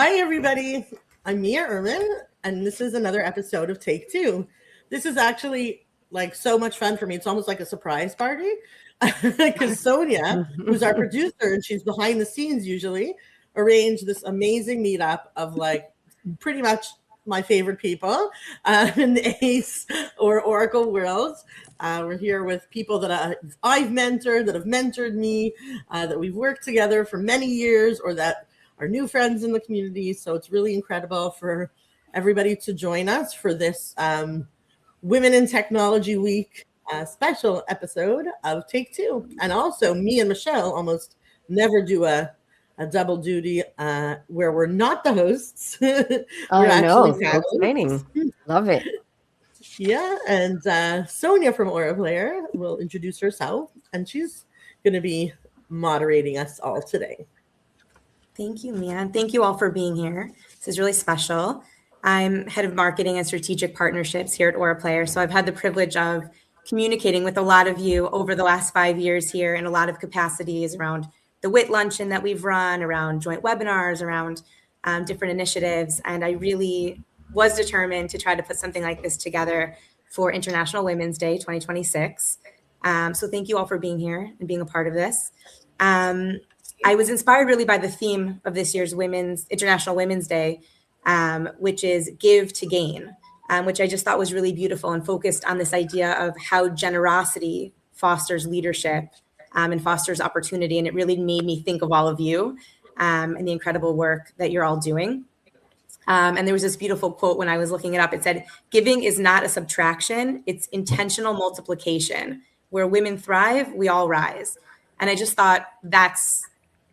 Hi, everybody. I'm Mia Ehrman, and this is another episode of Take Two. This is actually like so much fun for me. It's almost like a surprise party because Sonia, who's our producer and she's behind the scenes usually, arranged this amazing meetup of like pretty much my favorite people in the ACE or Oracle worlds. We're here with people that I've mentored, that have mentored me, that we've worked together for many years, or that are new friends in the community. So it's really incredible for everybody to join us for this Women in Technology Week special episode of Take Two. And also, me and Michelle almost never do a double duty where we're not the hosts. We're know, actually so exciting. Love it. Yeah, and Sonia from Aura Player will introduce herself, and she's going to be moderating us all today. Thank you, Mia. And thank you all for being here. This is really special. I'm head of marketing and strategic partnerships here at Aura Player. So I've had the privilege of communicating with a lot of you over the last 5 years here in a lot of capacities around the WIT luncheon that we've run, around joint webinars, around different initiatives. And I really was determined to try to put something like this together for International Women's Day 2026. So thank you all for being here and being a part of this. I was inspired really by the theme of this year's International Women's Day, which is give to gain, which I just thought was really beautiful and focused on this idea of how generosity fosters leadership and fosters opportunity. And it really made me think of all of you and the incredible work that you're all doing. And there was this beautiful quote when I was looking it up. It said, "Giving is not a subtraction, it's intentional multiplication. Where women thrive, we all rise." And I just thought that's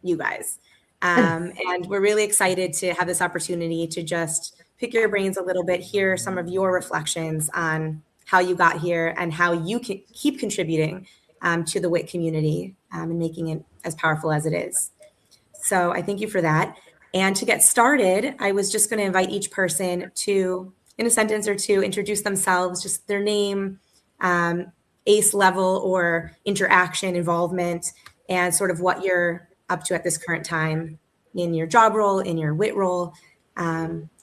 you guys. And we're really excited to have this opportunity to just pick your brains a little bit, hear some of your reflections on how you got here and how you can keep contributing to the WIT community and making it as powerful as it is. So I thank you for that. And to get started, I was just going to invite each person to, in a sentence or two, introduce themselves, just their name, ACE level or interaction involvement, and sort of what you're up to at this current time in your job role, in your WIT role,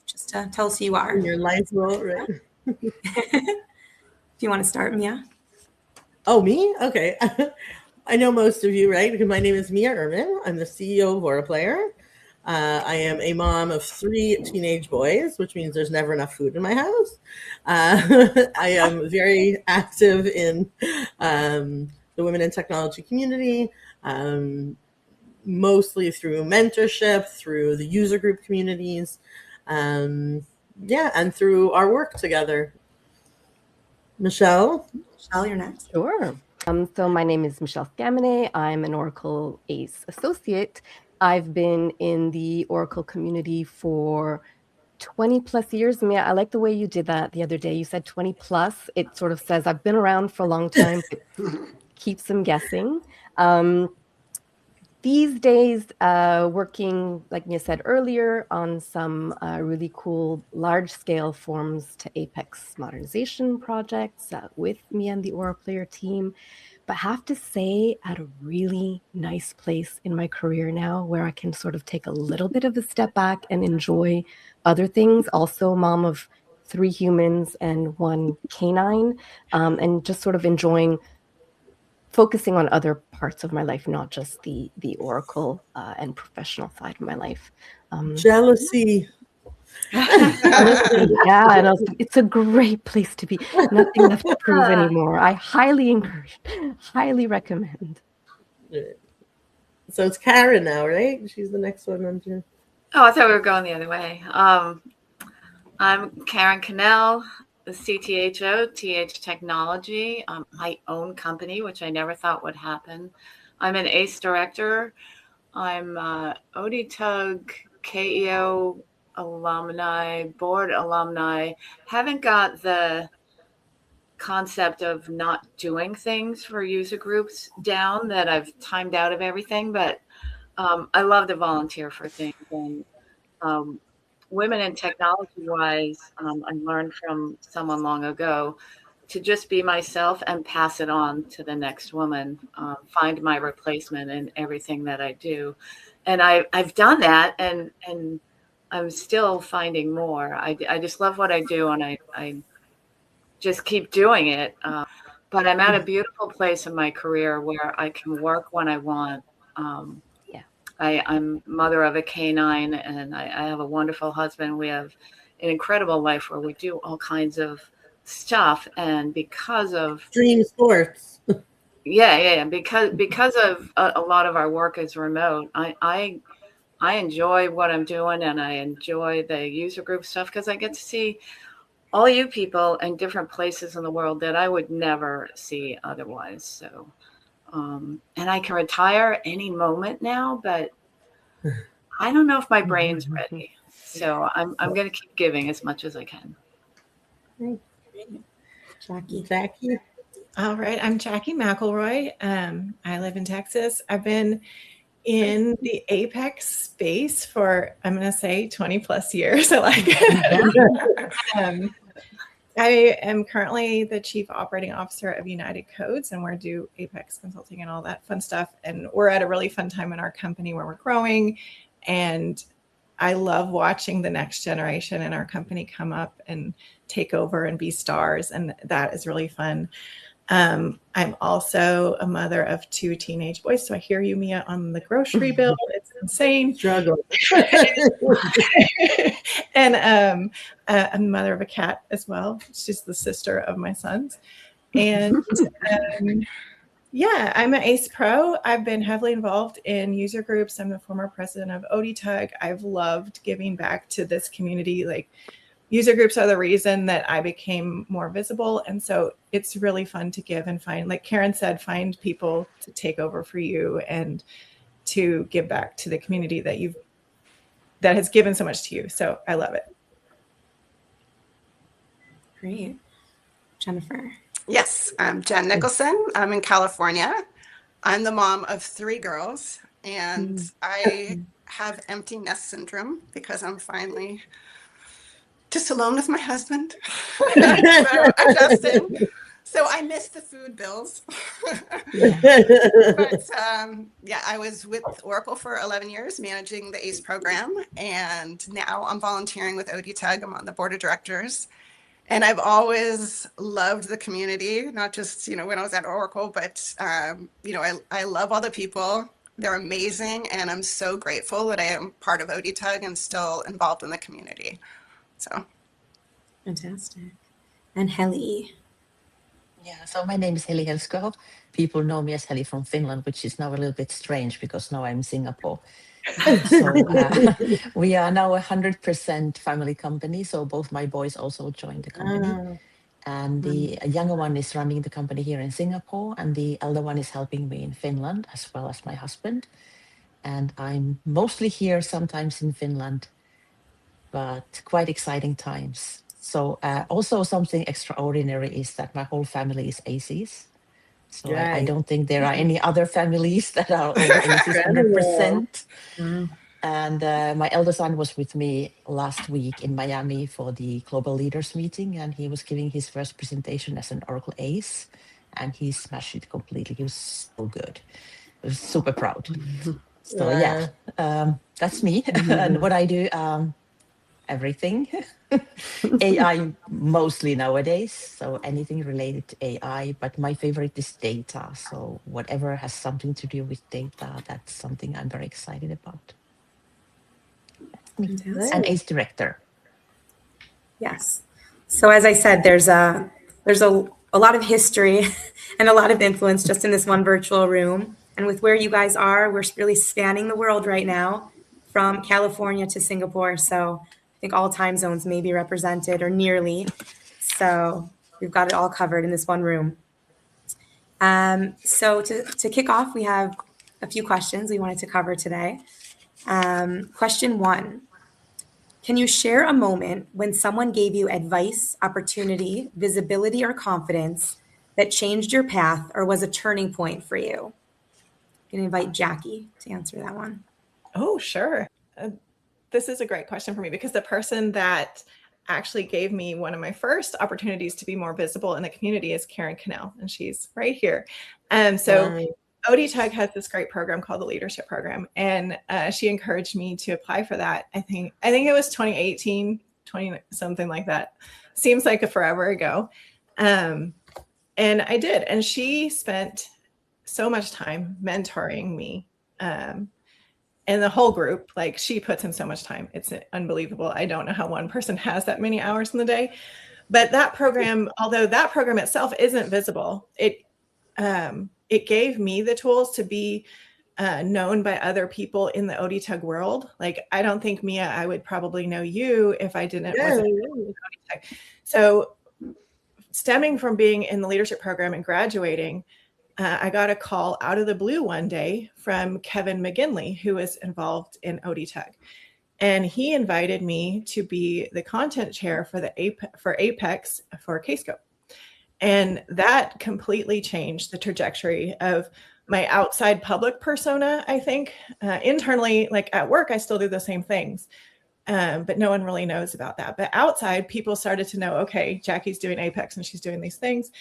just to tell us who you are. In your life role, right? If you want to start, Mia. Oh, me? Okay. I know most of you, right? Because my name is Mia Ehrman. I'm the CEO of Aura Player. I am a mom of 3 teenage boys, which means there's never enough food in my house. I am very active in the Women in Technology community, mostly through mentorship, through the user group communities, and through our work together. Michelle, you're next. Sure. So my name is Michelle Scamine. I'm an Oracle ACE associate. I've been in the Oracle community for 20 plus years. Mia, I like the way you did that the other day. You said 20 plus. It sort of says I've been around for a long time. Keeps them guessing. These days, working, like Mia said earlier, on some really cool large-scale forms to Apex modernization projects with me and the Aura Player team. But have to say, at a really nice place in my career now, where I can sort of take a little bit of a step back and enjoy other things. Also, mom of 3 humans and 1 canine, and just sort of enjoying focusing on other parts of my life, not just the Oracle and professional side of my life. jealousy. Yeah, and it's a great place to be. Nothing left to prove anymore. I highly encourage, highly recommend. So it's Karen now, right? She's the next one on to. Oh, I thought we were going the other way. I'm Karen Cannell, the CTHO, TH Technology, my own company, which I never thought would happen. I'm an ACE director. I'm ODTUG, KEO alumni, board alumni. Haven't got the concept of not doing things for user groups down, that I've timed out of everything, but I love to volunteer for things. And women in technology wise, I learned from someone long ago to just be myself and pass it on to the next woman, find my replacement in everything that I do. And I've done that. And I'm still finding more. I just love what I do, and I just keep doing it. But I'm at a beautiful place in my career where I can work when I want. Um, Yeah. I'm mother of a canine, and I have a wonderful husband. We have an incredible life where we do all kinds of stuff, and because of Dream sports. because of a lot of our work is remote, I enjoy what I'm doing, and I enjoy the user group stuff because I get to see all you people in different places in the world that I would never see otherwise. So, and I can retire any moment now, but I don't know if my brain's ready. So I'm going to keep giving as much as I can. Jackie. All right, I'm Jackie McElroy. I live in Texas. I've been in the Apex space for, I'm going to say 20 plus years. So like, I am currently the Chief Operating Officer of United Codes, and we're do Apex consulting and all that fun stuff. And we're at a really fun time in our company where we're growing. And I love watching the next generation in our company come up and take over and be stars. And that is really fun. I'm also a mother of 2 teenage boys. So I hear you, Mia, on the grocery bill. It's insane. Struggle. And I'm a mother of a cat as well. She's the sister of my sons. And yeah, I'm an ACE Pro. I've been heavily involved in user groups. I'm the former president of ODTUG. I've loved giving back to this community. Like, user groups are the reason that I became more visible. And so it's really fun to give and find, like Karen said, find people to take over for you and to give back to the community that has given so much to you. So I love it. Great. Jennifer. Yes, I'm Jen Nicholson. I'm in California. I'm the mom of 3 girls, and I have empty nest syndrome because I'm finally just alone with my husband. So adjusting. So I miss the food bills. But yeah, I was with Oracle for 11 years managing the ACE program, and now I'm volunteering with ODTUG. I'm on the board of directors. And I've always loved the community, not just, when I was at Oracle, but, I love all the people. They're amazing. And I'm so grateful that I am part of ODTUG and still involved in the community. So. Fantastic. And Heli. Yeah, so my name is Heli Helskö. People know me as Heli from Finland, which is now a little bit strange because now I'm in Singapore. So we are now 100% family company. So both my boys also joined the company. And the younger one is running the company here in Singapore, and the elder one is helping me in Finland, as well as my husband. And I'm mostly here, sometimes in Finland, but quite exciting times. So also something extraordinary is that my whole family is ACs. So I don't think there are any other families that are over ACs 100%. And my elder son was with me last week in Miami for the Global Leaders meeting, and he was giving his first presentation as an Oracle ACE, and he smashed it completely. He was so good. I was super proud. So yeah, that's me. And what I do, everything. AI mostly nowadays, so anything related to AI, but my favorite is data. So whatever has something to do with data, that's something I'm very excited about. And ACE director. Yes. So as I said, there's a lot of history and a lot of influence just in this one virtual room. And with where you guys are, we're really spanning the world right now, from California to Singapore. So I think all time zones may be represented, or nearly. So we've got it all covered in this one room. So to kick off, we have a few questions we wanted to cover today. Question 1, can you share a moment when someone gave you advice, opportunity, visibility, or confidence that changed your path or was a turning point for you? I'm going to invite Jackie to answer that one. Oh, sure. This is a great question for me because the person that actually gave me one of my first opportunities to be more visible in the community is Karen Cannell, and she's right here. So ODTUG has this great program called the Leadership Program, and she encouraged me to apply for that. I think it was 2018, 20 something like that. Seems like a forever ago. And I did, and she spent so much time mentoring me. And the whole group, like, she puts in so much time. It's unbelievable. I don't know how one person has that many hours in the day. But that program, although that program itself isn't visible, it gave me the tools to be known by other people in the ODTUG world. Like, I don't think, Mia, I would probably know you if I didn't. Yeah. ODTUG. So stemming from being in the leadership program and graduating, I got a call out of the blue one day from Kevin McGinley, who is involved in ODTUG. And he invited me to be the content chair for Apex for Kscope. And that completely changed the trajectory of my outside public persona, I think. Internally, like at work, I still do the same things. But no one really knows about that. But outside, people started to know, okay, Jackie's doing Apex and she's doing these things.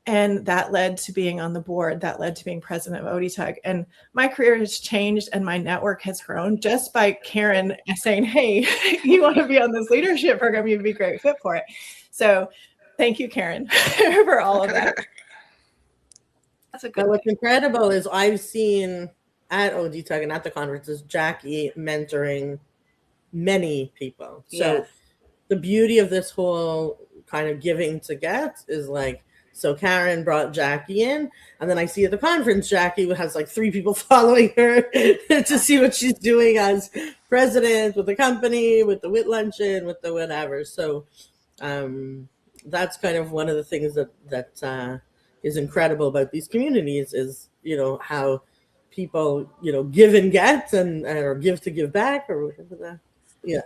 And that led to being on the board. That led to being president of ODTUG. And my career has changed and my network has grown just by Karen saying, hey, you want to be on this leadership program, you'd be a great fit for it. So thank you, Karen, for all of that. That's a But good what's incredible is I've seen at ODTUG and at the conferences, Jackie mentoring many people. So Yes. the beauty of this whole kind of giving to get is like, so Karen brought Jackie in, and then I see at the conference, Jackie has like 3 people following her to see what she's doing as president with the company, with the WIT luncheon, with the whatever. So that's kind of one of the things that is incredible about these communities is, you know, how people, you know, give and get and or give to give back or whatever that. Yeah.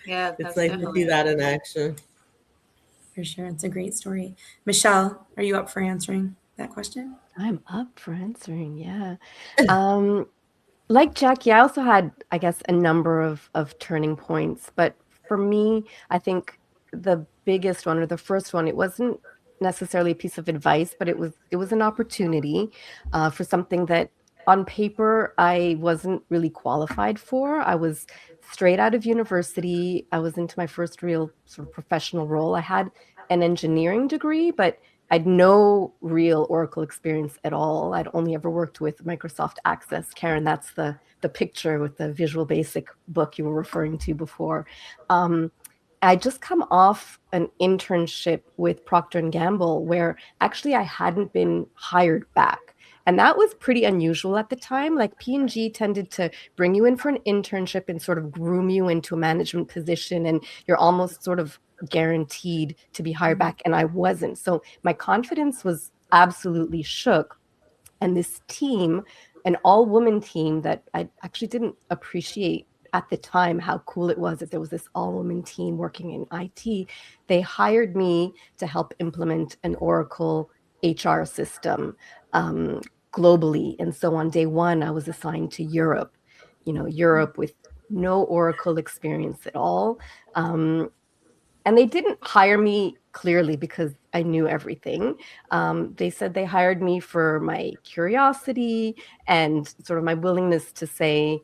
Yeah, It's that's nice to definitely see that in action. For sure. It's a great story. Michelle, are you up for answering that question? I'm up for answering. Yeah. Like Jackie, I also had, I guess, a number of turning points. But for me, I think the biggest one or the first one, it wasn't necessarily a piece of advice, but it was an opportunity for something that on paper I wasn't really qualified for. I was straight out of university. I was into my first real sort of professional role. I had an engineering degree, but I'd no real Oracle experience at all. I'd only ever worked with Microsoft Access. Karen, that's the picture with the Visual Basic book you were referring to before. I just come off an internship with Procter & Gamble where actually I hadn't been hired back. And that was pretty unusual at the time. Like P&G tended to bring you in for an internship and sort of groom you into a management position. And you're almost sort of guaranteed to be hired back. And I wasn't. So my confidence was absolutely shook. And this team, an all-woman team that I actually didn't appreciate at the time how cool it was that there was this all-woman team working in IT. They hired me to help implement an Oracle HR system globally. And so on day one, I was assigned to Europe, Europe with no Oracle experience at all. And they didn't hire me clearly because I knew everything. They said they hired me for my curiosity and sort of my willingness to say,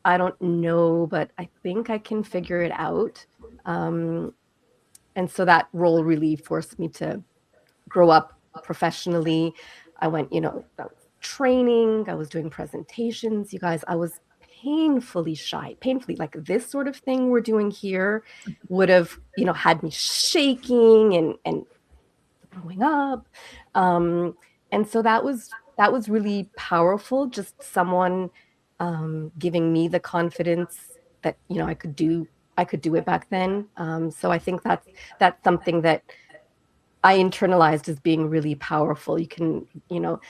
I don't know, but I think I can figure it out. And so that role really forced me to grow up professionally. I went, training, I was doing presentations. You guys, I was painfully shy, like this sort of thing we're doing here would have, had me shaking and throwing up. And so that was really powerful. Just someone giving me the confidence that, I could do it back then. So I think that's something that I internalized as being really powerful. You can,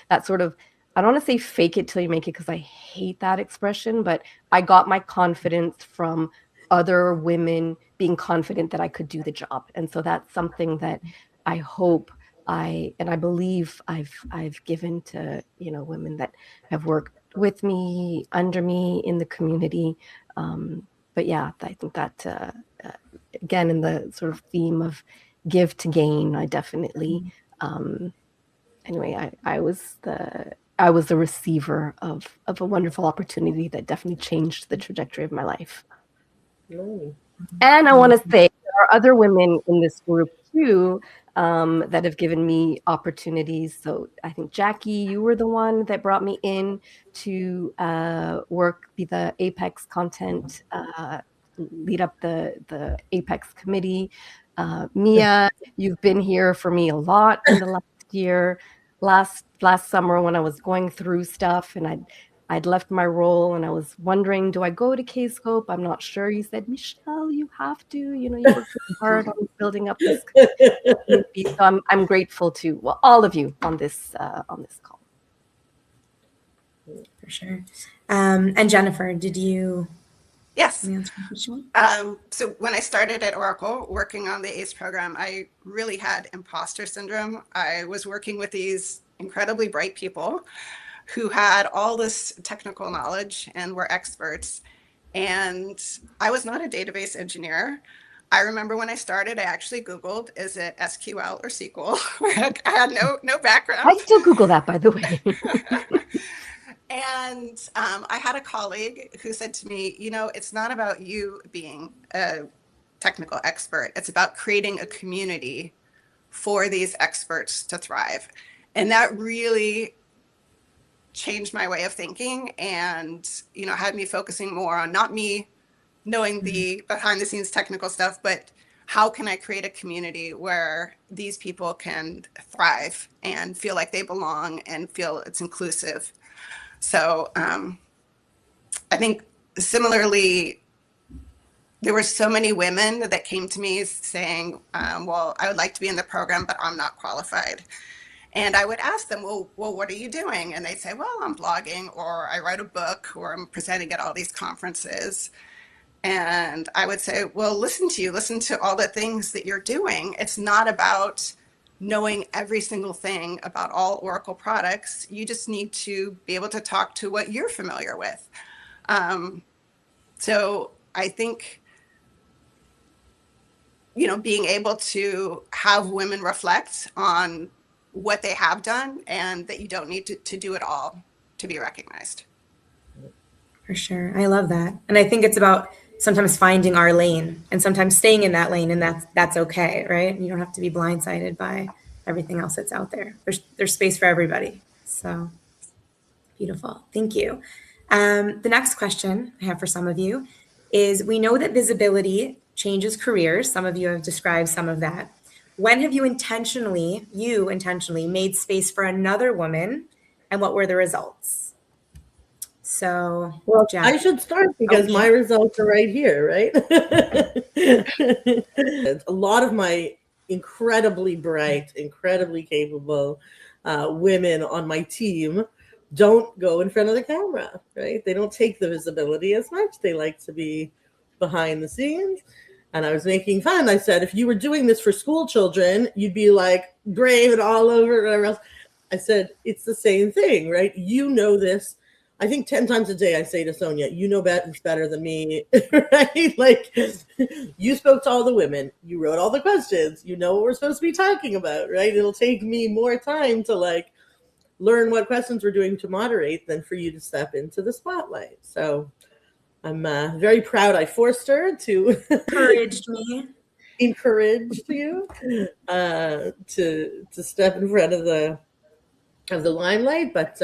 that sort of, I don't want to say fake it till you make it because I hate that expression, but I got my confidence from other women being confident that I could do the job. And so that's something that I hope I believe I've given to, women that have worked with me, under me in the community. But yeah, I think that, again, in the sort of theme of give to gain, I definitely, anyway, I was I was a receiver of a wonderful opportunity that definitely changed the trajectory of my life. No. And I want to say there are other women in this group too that have given me opportunities. So I think Jackie, you were the one that brought me in to be the Apex content, lead up the Apex committee. Mia, you've been here for me a lot in the last year. Last summer when I was going through stuff and I'd left my role and I was wondering, do I go to Kscope? I'm not sure. You said, Michelle, you have to. You know, you worked really hard on building up this community. So I'm grateful to all of you on this call. For sure. And Jennifer, did you? Yes. So when I started at Oracle working on the ACE program, I really had imposter syndrome. I was working with these incredibly bright people who had all this technical knowledge and were experts. And I was not a database engineer. I remember when I started, I actually Googled, is it SQL or SQL? I had no background. I still Google that, by the way. And I had a colleague who said to me, you know, it's not about you being a technical expert. It's about creating a community for these experts to thrive. And that really changed my way of thinking and, you know, had me focusing more on not me knowing the behind the scenes technical stuff, but how can I create a community where these people can thrive and feel like they belong and feel it's inclusive. So I think similarly, there were so many women that came to me saying, well, I would like to be in the program, but I'm not qualified. And I would ask them, well, what are you doing? And they'd say, well, I'm blogging, or I write a book, or I'm presenting at all these conferences. And I would say, well, listen to all the things that you're doing. It's not about knowing every single thing about all Oracle products. You just need to be able to talk to what you're familiar with. So I think, you know, being able to have women reflect on what they have done and that you don't need to do it all to be recognized. For sure. I love that. And I think it's about sometimes finding our lane and sometimes staying in that lane, and that's okay, right? You don't have to be blindsided by everything else that's out there. There's space for everybody. So beautiful. Thank you. The next question I have for some of you is, we know that visibility changes careers. Some of you have described some of that. When have you intentionally made space for another woman, and what were the results? So, well, Jack. I should start because my results are right here, right? A lot of my incredibly bright, incredibly capable women on my team don't go in front of the camera, right? They don't take the visibility as much. They like to be behind the scenes. And I was making fun. I said, if you were doing this for school children, you'd be like brave and all over and whatever else. I said, it's the same thing, right? You know this. I think 10 times a day I say to Sonia, you know this better than me, right? Like, you spoke to all the women. You wrote all the questions. You know what we're supposed to be talking about, right? It'll take me more time to like learn what questions we're doing to moderate than for you to step into the spotlight. So I'm very proud I forced her to encouraged you to step in front of the limelight. But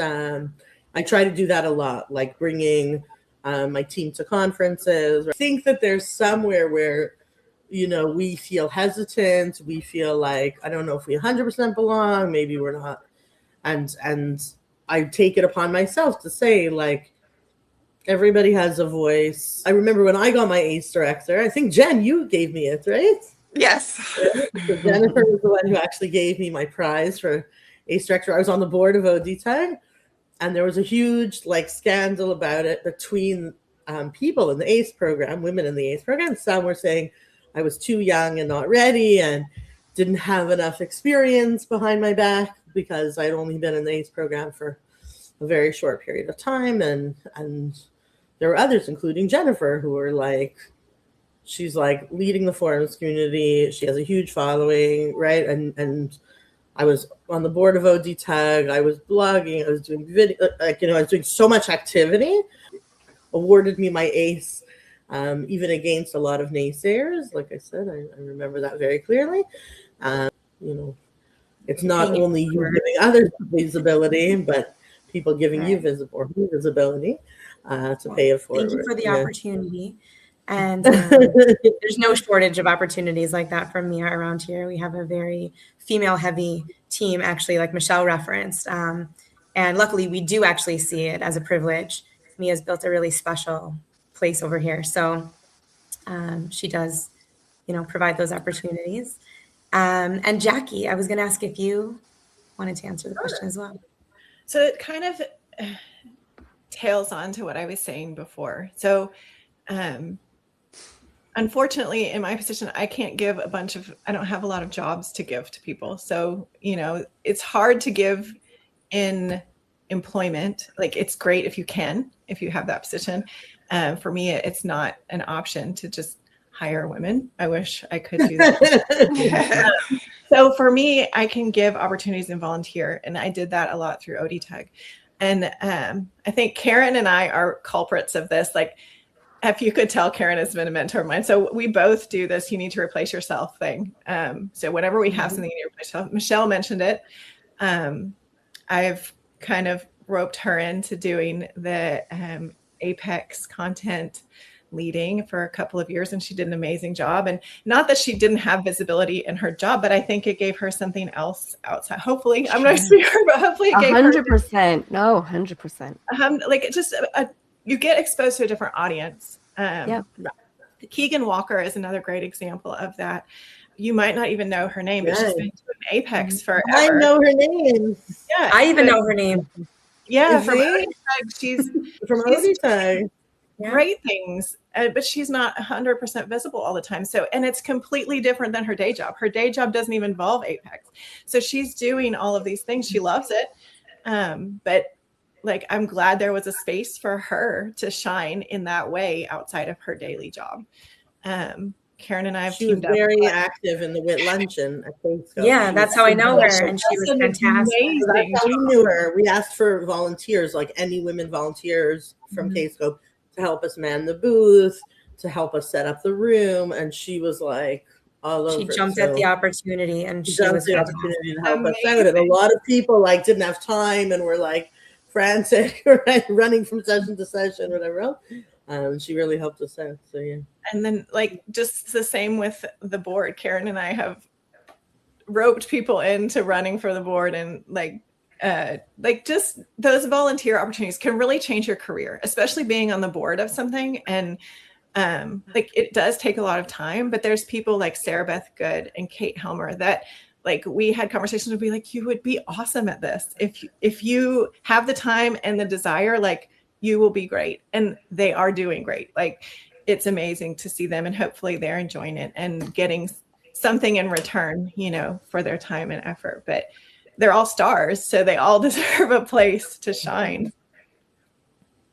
I try to do that a lot, like bringing my team to conferences. I think that there's somewhere where, you know, we feel hesitant. We feel like, I don't know if we 100% belong. Maybe we're not. And I take it upon myself to say, like, everybody has a voice. I remember when I got my ACE director, I think, Jen, you gave me it, right? Yes. So Jennifer was the one who actually gave me my prize for ACE director. I was on the board of ODTAG, and there was a huge like scandal about it between people in the ACE program, women in the ACE program. Some were saying I was too young and not ready and didn't have enough experience behind my back because I'd only been in the ACE program for a very short period of time. And there were others, including Jennifer, who were like, she's like leading the forums community. She has a huge following, right? And I was on the board of ODTUG. I was blogging. I was doing video. I was doing so much activity. Awarded me my ACE, even against a lot of naysayers. Like I said, I remember that very clearly. It's not only you giving others visibility, but people giving you visibility to pay it forward. Thank you for the opportunity. And there's no shortage of opportunities like that from Mia around here. We have a very female-heavy team, actually, like Michelle referenced. And luckily, we do actually see it as a privilege. Mia's built a really special place over here. So she does, provide those opportunities. And Jackie, I was going to ask if you wanted to answer the question as well. So it kind of tails on to what I was saying before. So unfortunately, in my position, I don't have a lot of jobs to give to people. So, it's hard to give in employment. Like, it's great if you have that position. For me, it's not an option to just hire women. I wish I could do that. So for me, I can give opportunities and volunteer. And I did that a lot through ODTUG. And I think Karen and I are culprits of this. Like, if you could tell, Karen has been a mentor of mine. So we both do this, you need to replace yourself thing. So whenever we have something you need to replace yourself, Michelle mentioned it. I've kind of roped her into doing the Apex content leading for a couple of years, and she did an amazing job. And not that she didn't have visibility in her job, but I think it gave her something else outside. Hopefully, I'm not speaking, but hopefully it gave 100%. No, 100%. Like, it just you get exposed to a different audience. Keegan Walker is another great example of that. You might not even know her name, but she's been doing Apex forever. I know her name. Yeah, I even know her name. Yeah, from ODTUG. She's from ODTUG. Great things, but she's not 100% visible all the time. So, and it's completely different than her day job. Her day job doesn't even involve Apex. So she's doing all of these things. She loves it. But like, I'm glad there was a space for her to shine in that way outside of her daily job. Karen and I have teamed up. She was very active in the WIT luncheon, I think. So. Yeah, that's how I know her, and she was fantastic. That's how we knew her. We asked for volunteers, like any women volunteers from Kscope, to help us man the booth, to help us set up the room, and she was like all over. She jumped at the opportunity, and she was the opportunity to help us out. And a lot of people didn't have time and were frantic, right, running from session to session, whatever else. She really helped us out. So yeah. And then just the same with the board. Karen and I have roped people into running for the board, and just those volunteer opportunities can really change your career, especially being on the board of something. And it does take a lot of time, but there's people like Sarah Beth Good and Kate Helmer that we had conversations would be like, you would be awesome at this. If you have the time and the desire, you will be great. And they are doing great. It's amazing to see them, and hopefully they're enjoying it and getting something in return, for their time and effort. But they're all stars, so they all deserve a place to shine.